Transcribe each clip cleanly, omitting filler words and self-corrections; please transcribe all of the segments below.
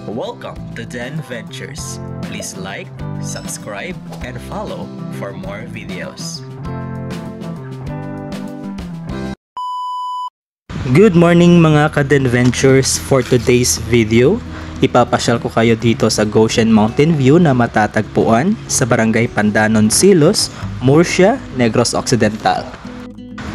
Welcome to Den Ventures. Please like, subscribe, and follow for more videos. Good morning mga ka-Den Ventures. For today's video, ipapasyal ko kayo dito sa Goshen Mountain View na matatagpuan sa Barangay Pandanon, Silos, Murcia, Negros Occidental.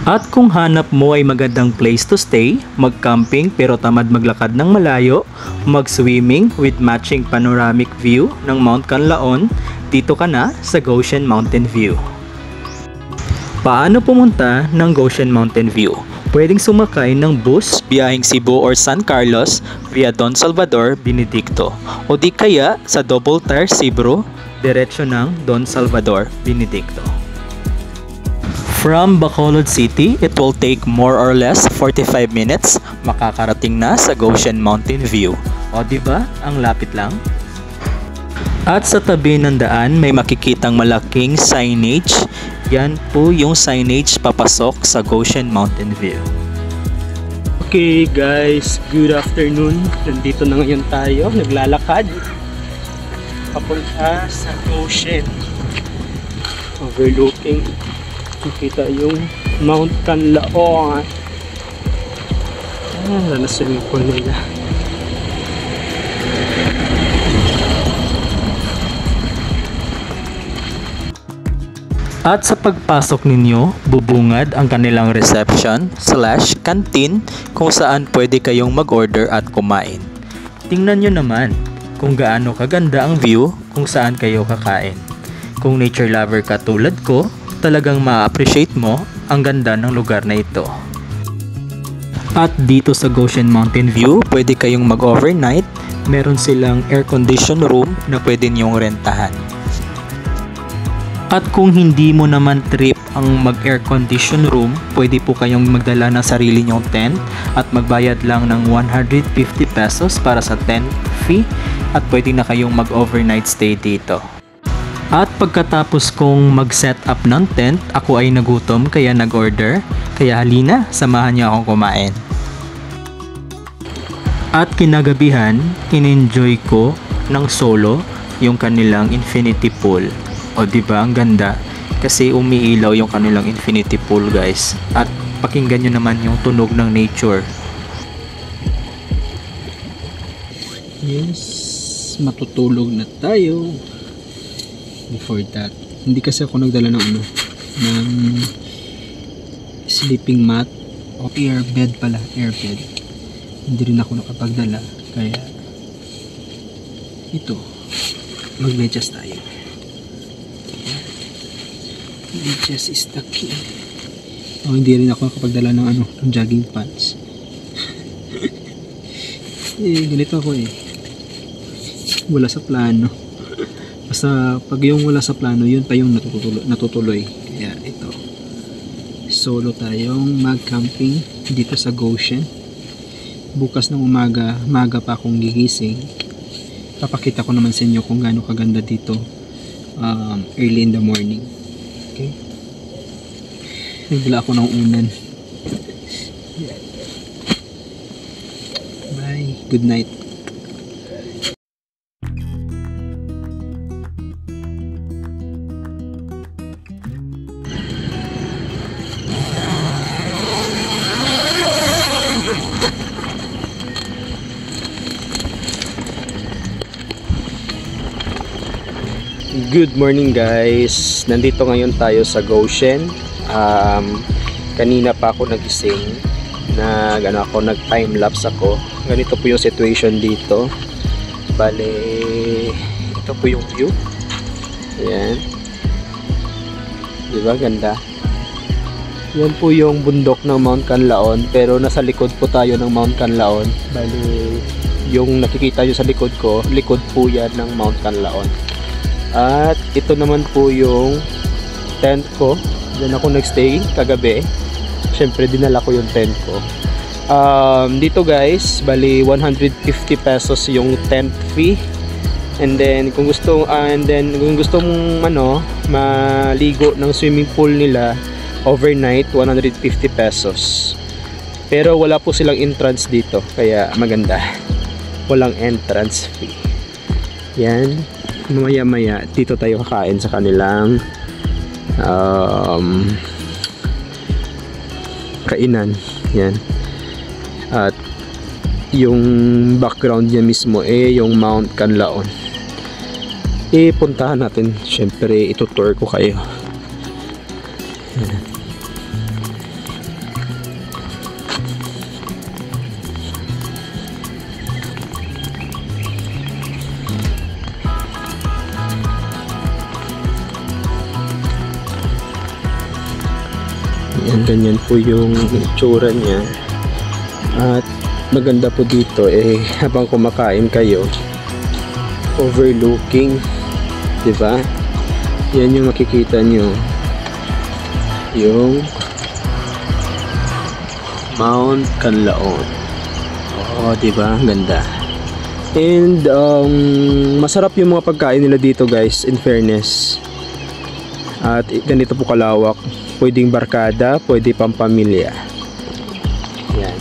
At kung hanap mo ay magandang place to stay, mag-camping pero tamad maglakad ng malayo, mag-swimming with matching panoramic view ng Mount Canlaon, dito ka na sa Goshen Mountain View. Paano pumunta ng Goshen Mountain View? Pwedeng sumakay ng bus biyaheng Cebu or San Carlos via Don Salvador, Benedicto, o di kaya sa double tire Cebu, diretso ng Don Salvador, Benedicto. From Bacolod City, it will take more or less 45 minutes, makakarating na sa Goshen Mountain View. O diba, ang lapit lang? At sa tabi ng daan, may makikitang malaking signage. Yan po yung signage papasok sa Goshen Mountain View. Okay guys, good afternoon. Nandito na ngayon tayo, naglalakad papunta sa Goshen. Overlooking, nakita yung Mount Canlaon. Na swimming pool nila. At sa pagpasok ninyo, bubungad ang kanilang reception/canteen kung saan pwede kayong mag-order at kumain. Tingnan nyo naman kung gaano kaganda ang view kung saan kayo kakain. Kung nature lover ka tulad ko, talagang ma-appreciate mo ang ganda ng lugar na ito. At dito sa Goshen Mountain View, pwede kayong mag-overnight. Meron silang air-conditioned room na pwede niyong rentahan. At kung hindi mo naman trip ang mag-air-conditioned room, pwede po kayong magdala ng sarili nyong tent at magbayad lang ng 150 pesos para sa tent fee at pwede na kayong mag-overnight stay dito. At pagkatapos kong mag-set up ng tent, ako ay nagutom kaya nag-order. Kaya halina, samahan niyo akong kumain. At kinagabihan, in-enjoy ko ng solo yung kanilang infinity pool. O diba, ang ganda. Kasi umiilaw yung kanilang infinity pool guys. At pakinggan nyo naman yung tunog ng nature. Yes, matutulog na tayo. Before that, hindi kasi ako nagdala ng ng sleeping mat o airbed pala, airbed. Hindi rin ako nakapagdala, kaya ito, mag-medyas tayo. Medyas is the key. Hindi rin ako nakapagdala ng ng jogging pants. Ganito ako wala sa plano. Basta pag yung wala sa plano, yun pa yung natutuloy. Kaya ito, solo tayong mag-camping dito sa Goshen. Bukas ng maga pa akong gigising. Papakita ko naman sa inyo kung gaano kaganda dito early in the morning. Okay? Nagdala ako ng unan. Bye. Good night. Good morning guys. Nandito ngayon tayo sa Goshen. Kanina pa ako nagising. Nag-time lapse ako. Ganito po yung situation dito. Bale, ito po yung view. Ayan. Diba ganda? Yan po yung bundok ng Mount Canlaon, pero nasa likod po tayo ng Mount Canlaon. Bale, yung nakikita nyo sa likod ko, likod po yan ng Mount Canlaon. At ito naman po yung tent ko. Diyan ako nagstay kagabi. Syempre dinala ko yung tent ko. Dito guys, bali 150 pesos yung tent fee. And then kung gusto mong maligo ng swimming pool nila overnight, 150 pesos. Pero wala po silang entrance dito, kaya maganda. walang entrance fee. Yan, maya-maya dito tayo kakain sa kanilang kainan. Yan. At yung background niya mismo yung Mount Canlaon. Puntahan natin, syempre itutour ko kayo. Yan, ganyan po yung itsura niya. At maganda po dito habang kumakain kayo, overlooking, diba? Yan yung makikita nyo, yung Mount Canlaon. Diba? Ganda. And masarap yung mga pagkain nila dito, guys, in fairness. At ganito po kalawak. Pwedeng barkada, pwede pang pamilya. Yan.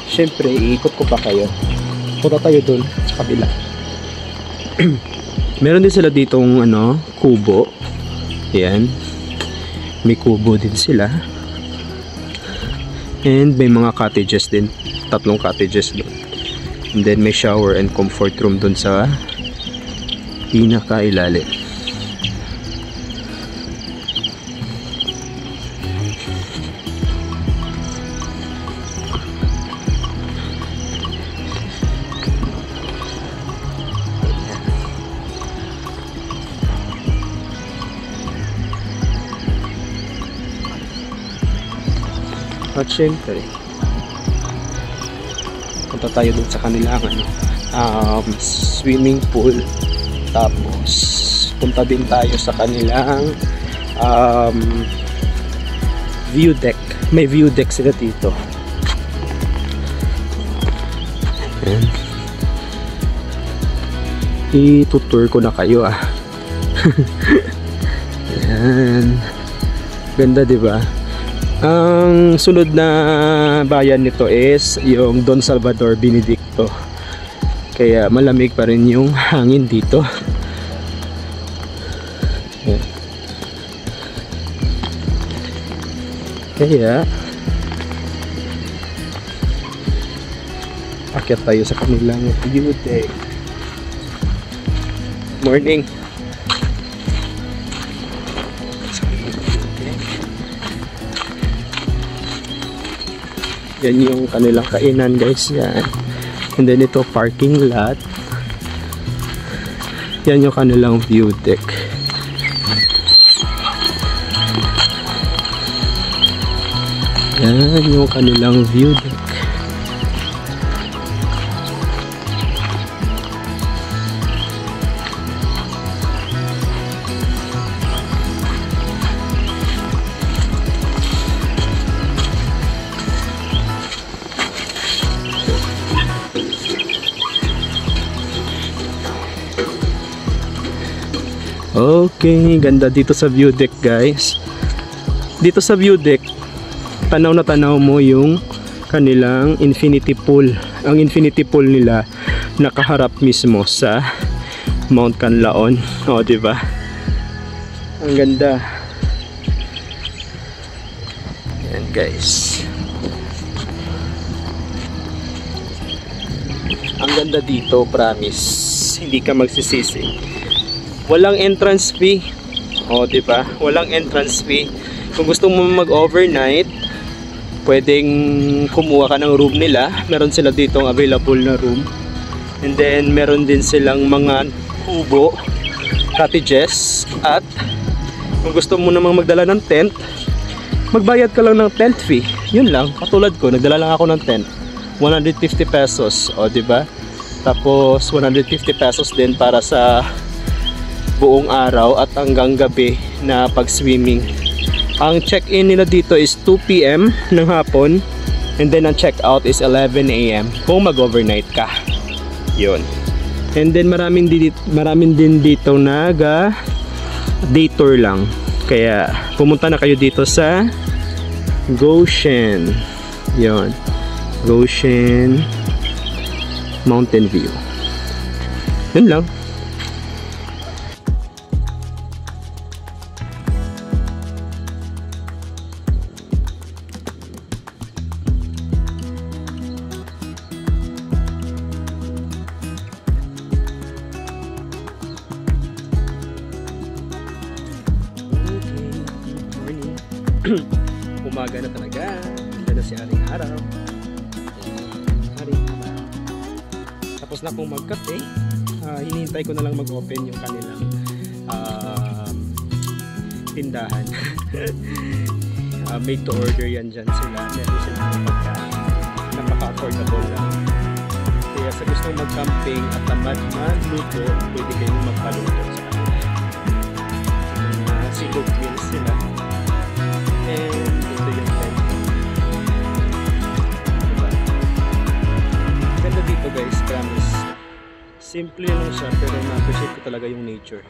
Siyempre, iikot ko pa kayo. Punta tayo dun sa kabila. Meron din sila ditong kubo. Yan. May kubo din sila. And may mga cottages din. 3 cottages doon. And then may shower and comfort room dun sa pinakailalim. At syempre, punta tayo dun sa kanilang swimming pool. Tapos punta din tayo sa kanilang view deck. May view deck sila dito. Ayan. Itutour ko na kayo Ayan. Ganda, diba? Ang sunod na bayan nito is yung Don Salvador Benedicto. Kaya malamig pa rin yung hangin dito. Kaya akyat tayo sa kanilang view deck. Morning. Yan yung kanilang kainan, guys. Yan. And then ito, parking lot. Yan yung kanilang view deck. Yan yung kanilang view deck. Okay, ganda dito sa view deck, guys. Dito sa view deck, tanaw na tanaw mo yung kanilang infinity pool. Ang infinity pool nila nakaharap mismo sa Mount Canlaon. Diba? Ang ganda. Yan, guys. Ang ganda dito, promise. Hindi ka magsisisi. Walang entrance fee. Diba? Walang entrance fee. Kung gusto mo mag-overnight, pwedeng kumuha ka ng room nila. Meron sila ditong available na room. And then, meron din silang mga kubo, cottages. At kung gusto mo namang magdala ng tent, magbayad ka lang ng tent fee. Yun lang. Katulad ko, nagdala lang ako ng tent. 150 pesos. Diba? Tapos, 150 pesos din para sa buong araw at hanggang gabi na pag-swimming. Ang check-in nila dito is 2 PM ng hapon, and then ang check-out is 11 AM kung mag-overnight ka. Yun. And then maraming din dito day tour lang. Kaya pumunta na kayo dito sa Goshen. Yun. Goshen Mountain View. Yun lang. Umaga na talaga. Ganda na si Aring Araw. Aring Araw. Tapos na akong magkape. Hinihintay ko na lang mag-open yung kanilang tindahan. Made to order yan dyan sila. Meron silang pagkain. Napaka-affordable lang. Kaya sa gustong mag-camping at tamad magluto, pwede kayong magpaluto sa kanila. Seafood meals sila. And ito yung tent. Diba? Ganda dito guys, promise. Simple lang siya pero na-appreciate ko talaga yung nature.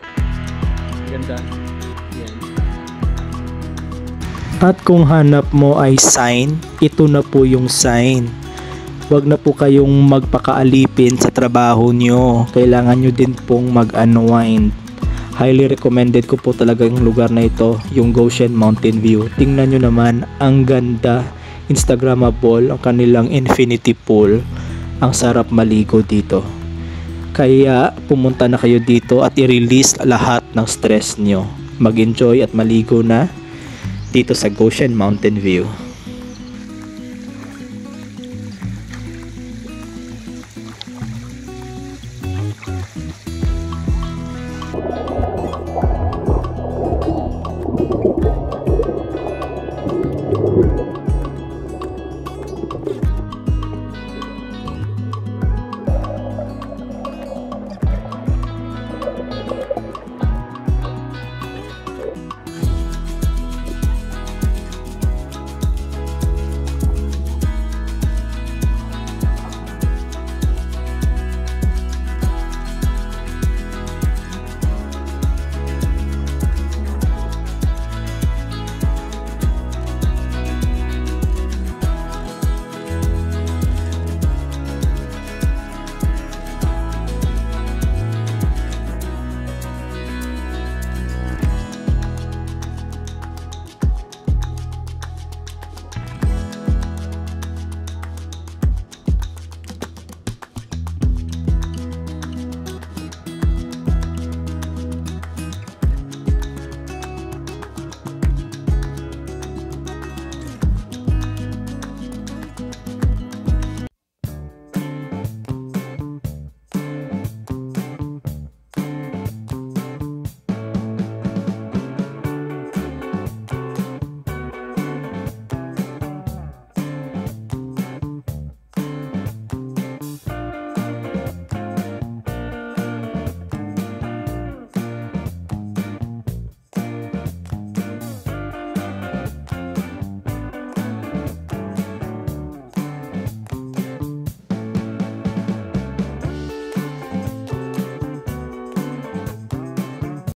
Ganda. Yan. At kung hanap mo ay sign, ito na po yung sign. Huwag na po kayong magpakaalipin sa trabaho nyo. Kailangan nyo din pong mag-unwind. Highly recommended ko po talaga yung lugar na ito, yung Goshen Mountain View. Tingnan nyo naman, ang ganda, Instagrammable, ang kanilang infinity pool. Ang sarap maligo dito. Kaya pumunta na kayo dito at i-release lahat ng stress nyo. Mag-enjoy at maligo na dito sa Goshen Mountain View.